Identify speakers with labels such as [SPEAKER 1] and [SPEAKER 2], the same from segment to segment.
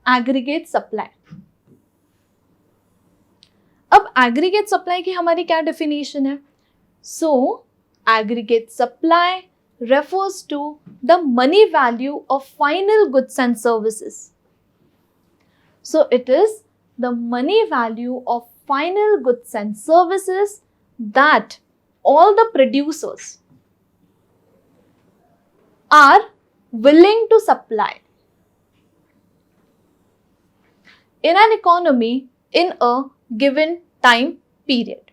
[SPEAKER 1] Aggregate supply. अब aggregate supply की हमारी क्या डेफिनेशन है? So aggregate supply refers to the money value of final goods and services. So it is the money value of final goods and services that all the producers are willing to supply in an economy in a given time period.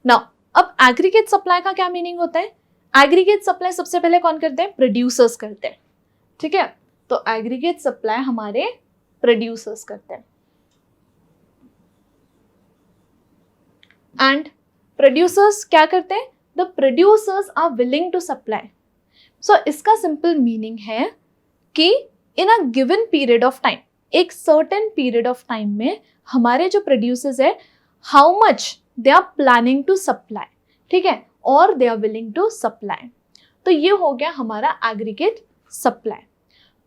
[SPEAKER 1] Now, अब aggregate supply का क्या meaning होता है? Aggregate supply सबसे पहले कौन करते हैं? प्रोड्यूसर्स करते हैं, ठीक है। तो एग्रीगेट सप्लाई हमारे प्रोड्यूसर्स करते हैं, एंड प्रोड्यूसर्स क्या करते हैं? The producers are willing to supply. So इसका सिंपल मीनिंग है कि in a given period of time, एक सर्टेन पीरियड ऑफ टाइम में हमारे जो प्रोड्यूसर्स है, how much they are planning to supply, ठीक है, और they are willing to supply. तो ये हो गया हमारा एग्रीगेट सप्लाई।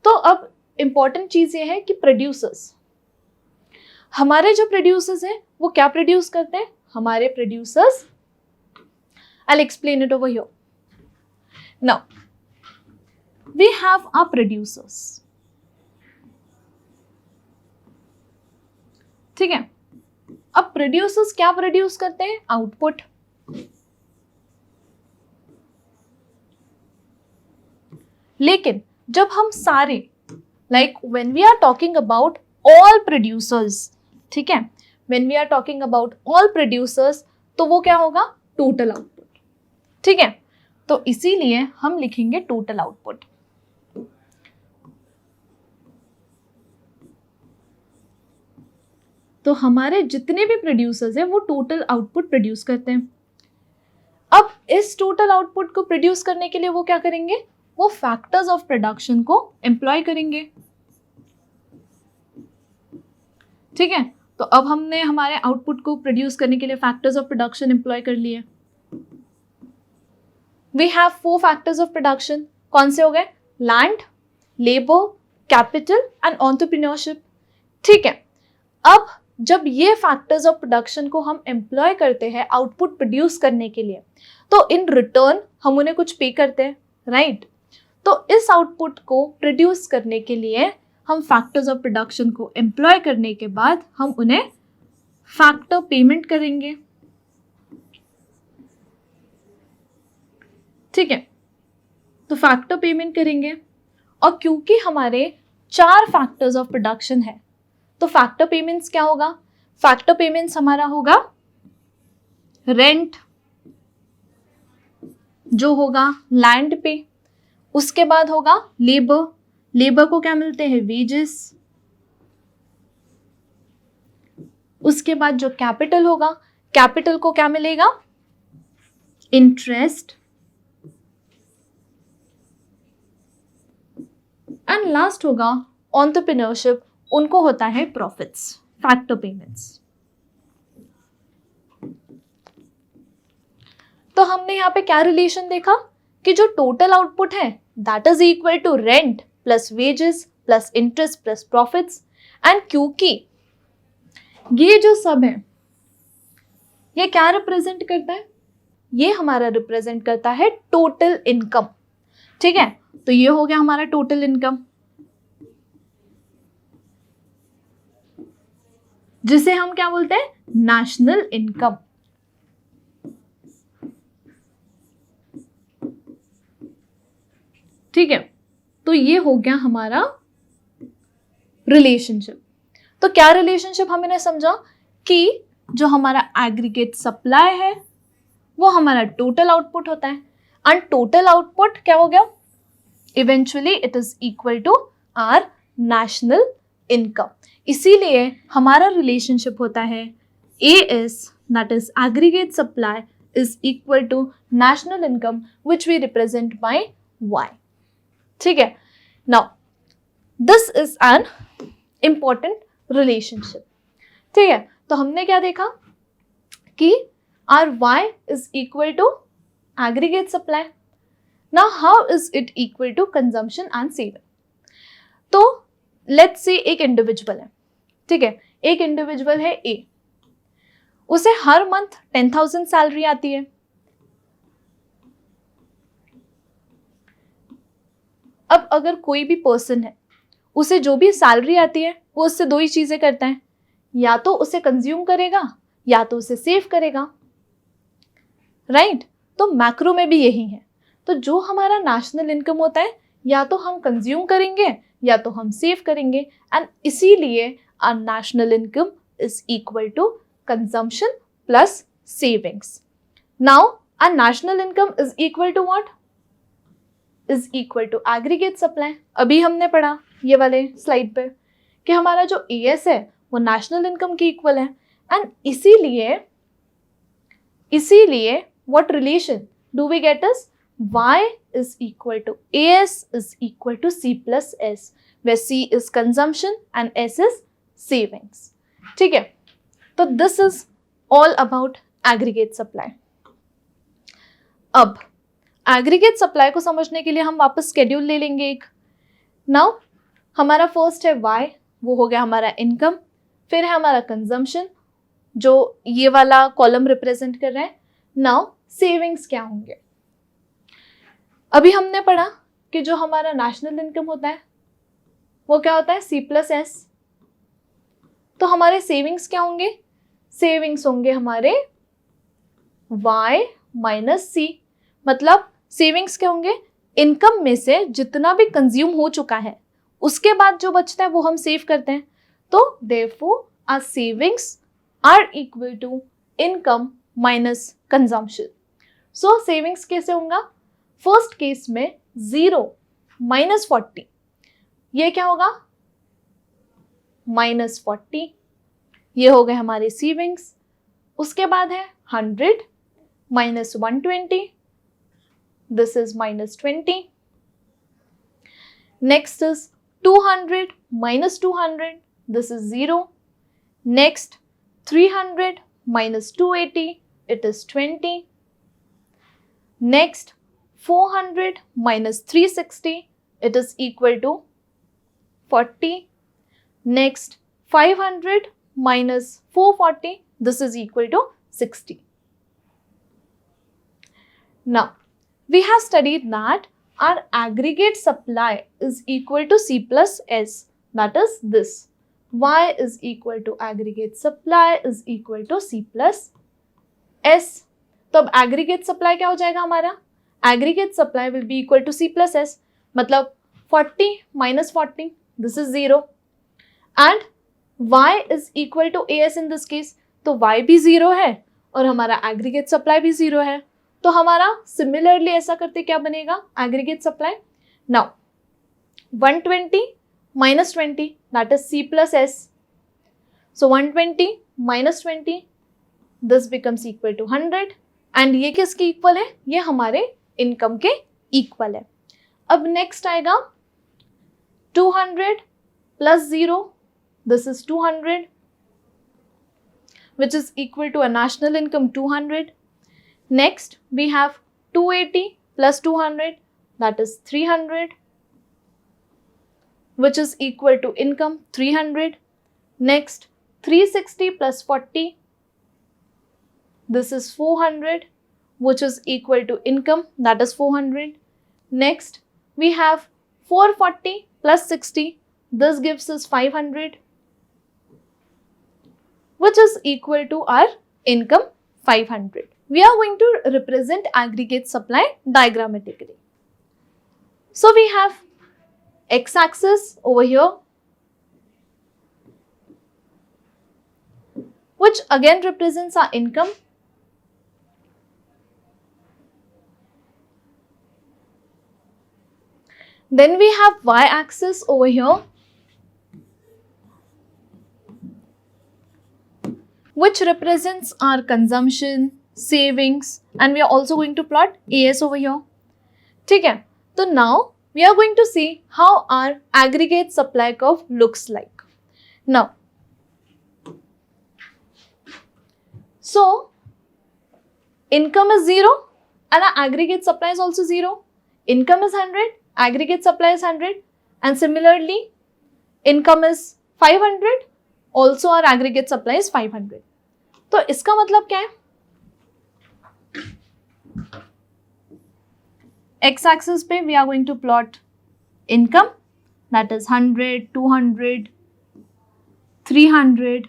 [SPEAKER 1] तो अब इंपॉर्टेंट चीज ये है कि प्रोड्यूसर्स, हमारे जो प्रोड्यूसर्स हैं वो क्या प्रोड्यूस करते हैं? हमारे producers, I will explain it over here. Now we have our producers, ठीक है। अब प्रोड्यूसर्स क्या प्रोड्यूस करते हैं? आउटपुट। लेकिन जब हम सारे, like when we are talking about all producers, ठीक है, when we are talking about all producers, तो वो क्या होगा? टोटल आउटपुट, ठीक है। तो इसीलिए हम लिखेंगे टोटल आउटपुट। तो हमारे जितने भी प्रोड्यूसर्स हैं वो टोटल आउटपुट प्रोड्यूस करते हैं। अब इस टोटल आउटपुट को प्रोड्यूस करने के लिए वो क्या करेंगे? वो फैक्टर्स ऑफ प्रोडक्शन को एम्प्लॉय करेंगे, ठीक है। तो अब हमने हमारे आउटपुट को प्रोड्यूस करने के लिए फैक्टर्स ऑफ प्रोडक्शन एम्प्लॉय कर लिए। We have 4 factors of production. कौन से हो गए? Land, labour, capital and entrepreneurship, ठीक है। अब जब ये फैक्टर्स ऑफ प्रोडक्शन को हम एम्प्लॉय करते हैं आउटपुट प्रोड्यूस करने के लिए, तो इन रिटर्न हम उन्हें कुछ पे करते हैं, राइट। तो इस आउटपुट को प्रोड्यूस करने के लिए हम फैक्टर्स ऑफ प्रोडक्शन को एम्प्लॉय करने के बाद हम उन्हें फैक्टर पेमेंट करेंगे, ठीक है। तो फैक्टर पेमेंट करेंगे, और क्योंकि हमारे 4 फैक्टर्स ऑफ प्रोडक्शन है, तो फैक्टर पेमेंट्स क्या होगा? फैक्टर पेमेंट्स हमारा होगा रेंट, जो होगा लैंड पे, उसके बाद होगा लेबर, लेबर को क्या मिलते हैं? वेजेस, उसके बाद जो कैपिटल होगा, कैपिटल को क्या मिलेगा? इंटरेस्ट, एंड लास्ट होगा एंटरप्रेन्योरशिप, उनको होता है प्रॉफिट्स, फैक्टर पेमेंट्स। तो हमने यहाँ पे क्या रिलेशन देखा कि जो टोटल आउटपुट है that is equal to rent plus wages plus interest plus profits, and क्योंकि ये जो सब है ये क्या रिप्रेजेंट करता है? ये हमारा रिप्रेजेंट करता है टोटल इनकम, ठीक है। तो ये हो गया हमारा टोटल इनकम, जिसे हम क्या बोलते हैं? नेशनल इनकम, ठीक है। तो ये हो गया हमारा रिलेशनशिप। तो क्या रिलेशनशिप हमने समझा कि जो हमारा एग्रीगेट सप्लाई है वो हमारा टोटल आउटपुट होता है, एंड टोटल आउटपुट क्या हो गया? Eventually it is equal to our national income. इसीलिए हमारा रिलेशनशिप होता है AS, that is aggregate supply, is equal to national income which we represent by Y, ठीक है। Now this is an important relationship, ठीक है। तो हमने क्या देखा कि are Y is equal to aggregate supply. Now how is it equal to consumption and saving? तो लेट्स से एक इंडिविजुअल है, ठीक है, एक इंडिविजुअल है ए, उसे हर मंथ 10,000 सैलरी आती है। अब अगर कोई भी पर्सन है, उसे जो भी सैलरी आती है वो उससे दो ही चीजें करता है, या तो उसे कंज्यूम करेगा या तो उसे सेव करेगा, राइट? तो मैक्रो में भी यही है। तो जो हमारा नेशनल इनकम होता है, या तो हम कंज्यूम करेंगे या तो हम सेव करेंगे, एंड इसीलिए our national income is equal to consumption plus savings. Now our national income is equal to what? Is equal to aggregate supply. अभी हमने पढ़ा ये वाले स्लाइड पे कि हमारा जो एएस है वो नेशनल इनकम के इक्वल है, एंड इसीलिए what relation do we get is y is equal to as is equal to c plus s, where c is consumption and s is savings, ठीक है? तो this is all about aggregate supply। अब aggregate supply को समझने के लिए हम वापस schedule ले लेंगे एक। Now हमारा फर्स्ट है y, वो हो गया हमारा इनकम, फिर है हमारा कंजम्पशन जो ये वाला कॉलम रिप्रेजेंट कर रहा है। नाउ सेविंग्स क्या होंगे? अभी हमने पढ़ा कि जो हमारा नेशनल इनकम होता है वो क्या होता है? C plus S. तो हमारे सेविंग्स क्या होंगे? सेविंग्स होंगे हमारे y माइनस सी। मतलब सेविंग्स क्या होंगे? इनकम में से जितना भी कंज्यूम हो चुका है उसके बाद जो बचता है वो हम सेव करते हैं। तो therefore our savings are equal to income minus consumption. So savings कैसे होगा? फर्स्ट केस में 0 माइनस 40, ये क्या होगा? माइनस 40, ये हो गए हमारे सेविंग्स। उसके बाद है 100 minus 120, this is minus 20। Next is 200 minus 200, this is 0। Next 300 minus 280, it is 20. Next 400 minus 360, it is equal to 40. Next 500 minus 440, this is equal to 60. Now we have studied that our aggregate supply is equal to C plus S, that is this. Y is equal to aggregate supply is equal to C plus S. तो अब aggregate supply क्या हो जाएगा हमारा? Aggregate supply will be equal to C plus S, मतलब 40 minus 40, this is 0, and Y is equal to AS in this case, तो Y भी 0 है और हमारा aggregate supply भी 0 है। तो हमारा similarly ऐसा करते क्या बनेगा aggregate supply? Now 120 minus 20, that is C plus S. So 120 minus 20, this becomes equal to 100, and ये किसके इक्वल है? ये हमारे इनकम के इक्वल है। अब नेक्स्ट आएगा 200 plus 0, this is 200, which is equal to a national income 200. Next we have 280 plus 200, that is 300, which is equal to income 300. Next 360 plus 40, this is 400, which is equal to income, that is 400. Next we have 440 plus 60, this gives us 500, which is equal to our income 500. We are going to represent aggregate supply diagrammatically. So we have x-axis over here, which again represents our income. Then we have y-axis over here, which represents our consumption, savings, and we are also going to plot AS over here. ठीक है? तो now we are going to see how our aggregate supply curve looks like. Now, so income is 0 and our aggregate supply is also 0. Income is 100, aggregate supply is 100, and similarly income is 500, also our aggregate supply is 500. तो इसका मतलब क्या है? X axis पे we are going to plot income, that is 100, 200, 300,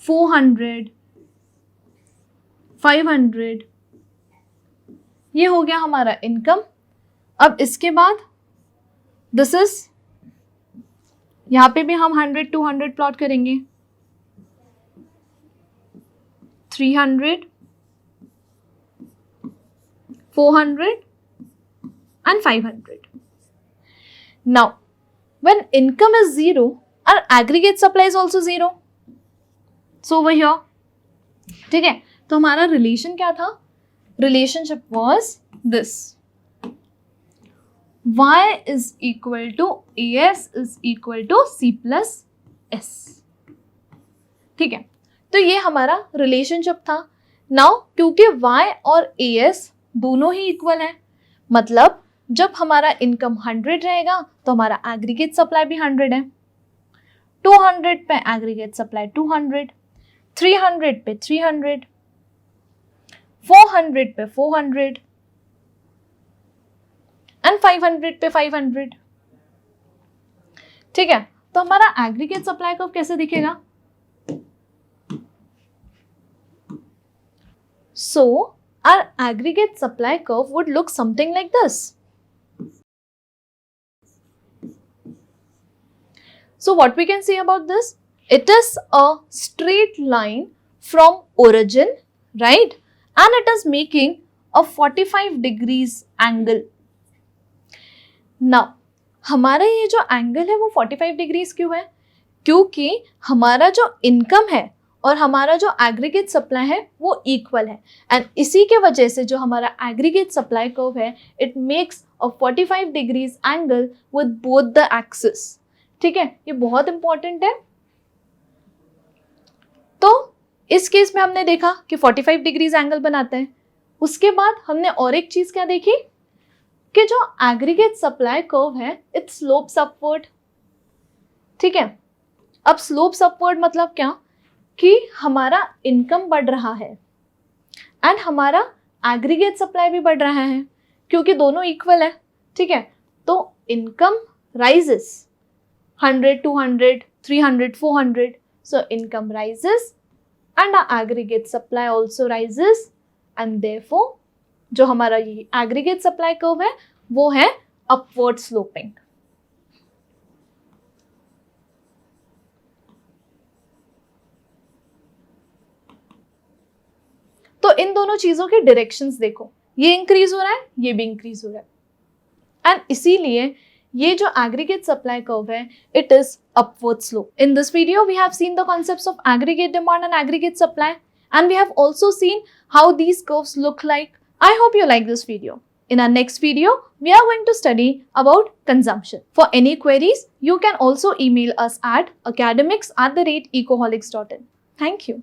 [SPEAKER 1] 400, 500. ये हो गया हमारा इनकम. अब इसके बाद दिस इज, यहां पे भी हम 100, 200 प्लॉट करेंगे, 300, 400 and 500. Now, when income is 0, our aggregate supply is also 0. So over here, ठीक है, तो हमारा रिलेशन क्या था? Relationship was this, y is equal to as is equal to c plus s. ठीक है, तो ये हमारा रिलेशनशिप था. नाउ क्योंकि y और as दोनों ही इक्वल है, मतलब जब हमारा इनकम 100 रहेगा तो हमारा एग्रीगेट सप्लाई भी 100 है. 200 पे एग्रीगेट सप्लाई 200, 300 पे 300, 400 पे 400 एंड 500 पे 500. ठीक है, तो हमारा एग्रीगेट सप्लाई कर्व कैसे दिखेगा? सो our aggregate supply curve would look something like this. So what we can say about this? It is a straight line from origin, right? And it is making a 45 degrees angle. Now, हमारा ये जो angle है वो 45 degrees क्यों है? क्योंकि हमारा जो इनकम है और हमारा जो एग्रीगेट सप्लाई है वो इक्वल है, एंड इसी के वजह से जो हमारा एग्रीगेट सप्लाई कर्व है it makes a 45 degrees angle with both the axis. ठीक है, ये बहुत इंपॉर्टेंट है. तो इस केस में हमने देखा कि 45 डिग्रीज एंगल बनाते हैं. उसके बाद हमने और एक चीज क्या देखी कि जो एग्रीगेट सप्लाई कर्व है इट स्लोप्स अपवर्ड. ठीक है, अब स्लोप्स अपवर्ड मतलब क्या कि हमारा इनकम बढ़ रहा है एंड हमारा एग्रीगेट सप्लाई भी बढ़ रहा है क्योंकि दोनों इक्वल है. ठीक है, तो income rises 100, 200, 300, 400. So income rises and aggregate supply also rises, and therefore जो हमारा ये एग्रीगेट सप्लाई कर्व है वो है अपवर्ड स्लोपिंग. तो इन दोनों चीजों के डायरेक्शंस देखो, ये इंक्रीज हो रहा है, ये भी इंक्रीज हो रहा है, एंड इसीलिए ये जो एग्रीगेट सप्लाई कर्व है it is upward slope. In this video we have seen the concepts of aggregate demand and aggregate supply, and we have also seen how these curves look like. I hope you like this video. In our next video, we are going to study about consumption. For any queries, you can also email us at academics@ecoholics.in. Thank you.